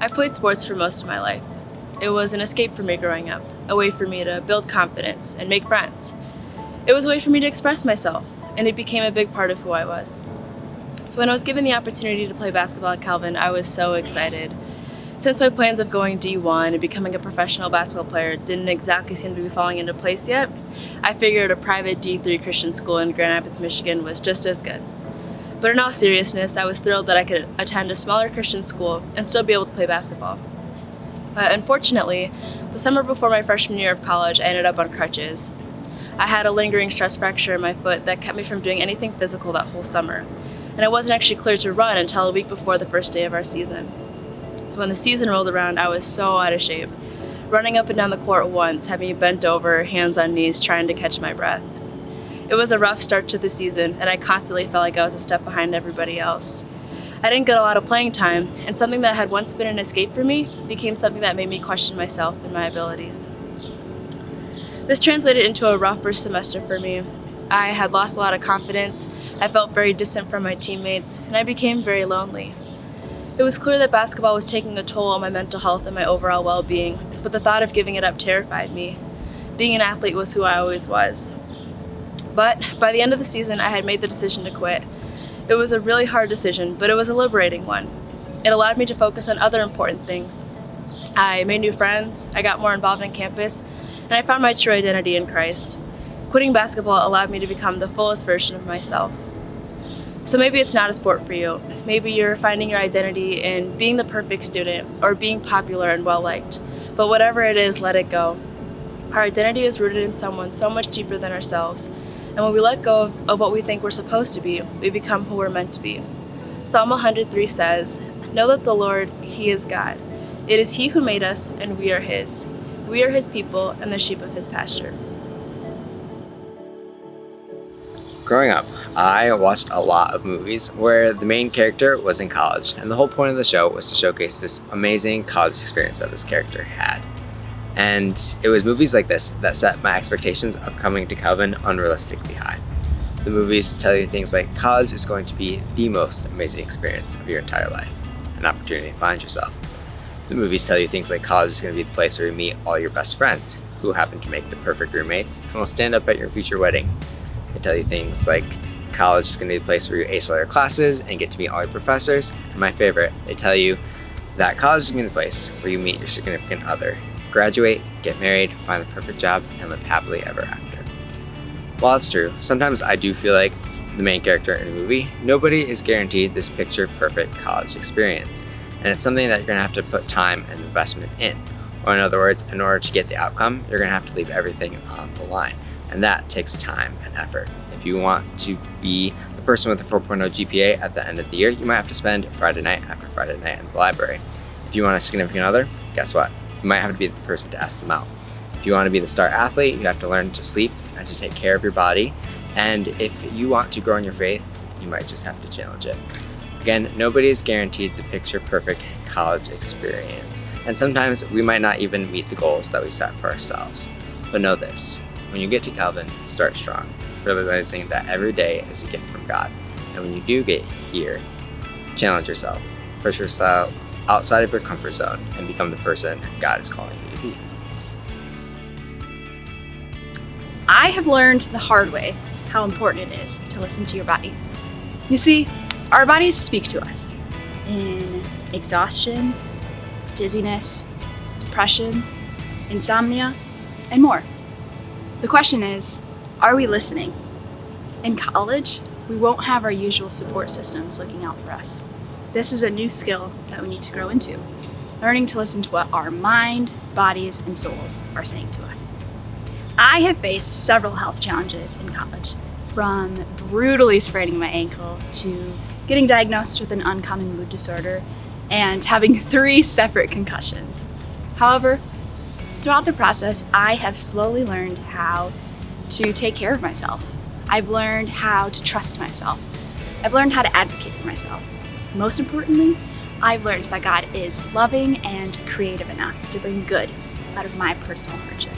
I've played sports for most of my life. It was an escape for me growing up, a way for me to build confidence and make friends. It was a way for me to express myself, and it became a big part of who I was. So when I was given the opportunity to play basketball at Calvin, I was so excited. Since my plans of going D1 and becoming a professional basketball player didn't exactly seem to be falling into place yet, I figured a private D3 Christian school in Grand Rapids, Michigan was just as good. But in all seriousness, I was thrilled that I could attend a smaller Christian school and still be able to play basketball. But unfortunately, the summer before my freshman year of college, I ended up on crutches. I had a lingering stress fracture in my foot that kept me from doing anything physical that whole summer, and I wasn't actually cleared to run until a week before the first day of our season. So when the season rolled around, I was so out of shape. Running up and down the court once had me bent over, hands on knees, trying to catch my breath. It was a rough start to the season, and I constantly felt like I was a step behind everybody else. I didn't get a lot of playing time, and something that had once been an escape for me became something that made me question myself and my abilities. This translated into a rough first semester for me. I had lost a lot of confidence, I felt very distant from my teammates, and I became very lonely. It was clear that basketball was taking a toll on my mental health and my overall well-being, but the thought of giving it up terrified me. Being an athlete was who I always was. But by the end of the season, I had made the decision to quit. It was a really hard decision, but it was a liberating one. It allowed me to focus on other important things. I made new friends, I got more involved on campus, and I found my true identity in Christ. Quitting basketball allowed me to become the fullest version of myself. So maybe it's not a sport for you. Maybe you're finding your identity in being the perfect student or being popular and well-liked. But whatever it is, let it go. Our identity is rooted in someone so much deeper than ourselves. And when we let go of what we think we're supposed to be, we become who we're meant to be. Psalm 103 says, "Know that the Lord, He is God. It is He who made us, and we are His. We are His people and the sheep of His pasture." Growing up, I watched a lot of movies where the main character was in college, and the whole point of the show was to showcase this amazing college experience that this character had. And it was movies like this that set my expectations of coming to Calvin unrealistically high. The movies tell you things like college is going to be the most amazing experience of your entire life, an opportunity to find yourself. The movies tell you things like college is going to be the place where you meet all your best friends, who happen to make the perfect roommates, and will stand up at your future wedding. They tell you things like college is going to be the place where you ace all your classes and get to meet all your professors. And my favorite, they tell you that college is going to be the place where you meet your significant other, graduate, get married, find the perfect job, and live happily ever after. While it's true, sometimes I do feel like the main character in a movie, nobody is guaranteed this picture-perfect college experience. And it's something that you're going to have to put time and investment in. Or in other words, in order to get the outcome, you're going to have to leave everything on the line. And that takes time and effort. If you want to be the person with a 4.0 GPA at the end of the year, you might have to spend Friday night after Friday night in the library. If you want a significant other, guess what? You might have to be the person to ask them out. If you want to be the star athlete, you have to learn to sleep and to take care of your body. And if you want to grow in your faith, you might just have to challenge it. Again, nobody is guaranteed the picture-perfect college experience. And sometimes we might not even meet the goals that we set for ourselves. But know this, when you get to Calvin, start strong, realizing that every day is a gift from God. And when you do get here, challenge yourself, push yourself outside of your comfort zone, and become the person God is calling you to be. I have learned the hard way how important it is to listen to your body. You see, our bodies speak to us in exhaustion, dizziness, depression, insomnia, and more. The question is, are we listening? In college, we won't have our usual support systems looking out for us. This is a new skill that we need to grow into, learning to listen to what our mind, bodies, and souls are saying to us. I have faced several health challenges in college, from brutally spraining my ankle to getting diagnosed with an uncommon mood disorder and having 3 separate concussions. However, throughout the process, I have slowly learned how to take care of myself. I've learned how to trust myself. I've learned how to advocate for myself. Most importantly, I've learned that God is loving and creative enough to bring good out of my personal hardship.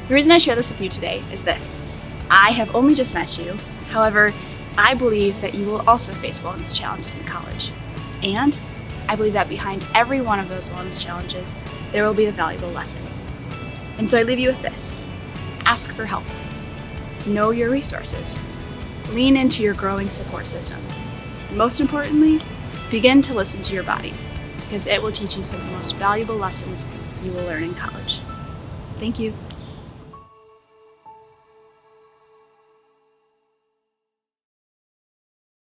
The reason I share this with you today is this. I have only just met you. However, I believe that you will also face wellness challenges in college. And I believe that behind every one of those wellness challenges, there will be a valuable lesson. And so I leave you with this. Ask for help. Know your resources. Lean into your growing support systems. And most importantly, begin to listen to your body, because it will teach you some of the most valuable lessons you will learn in college. Thank you.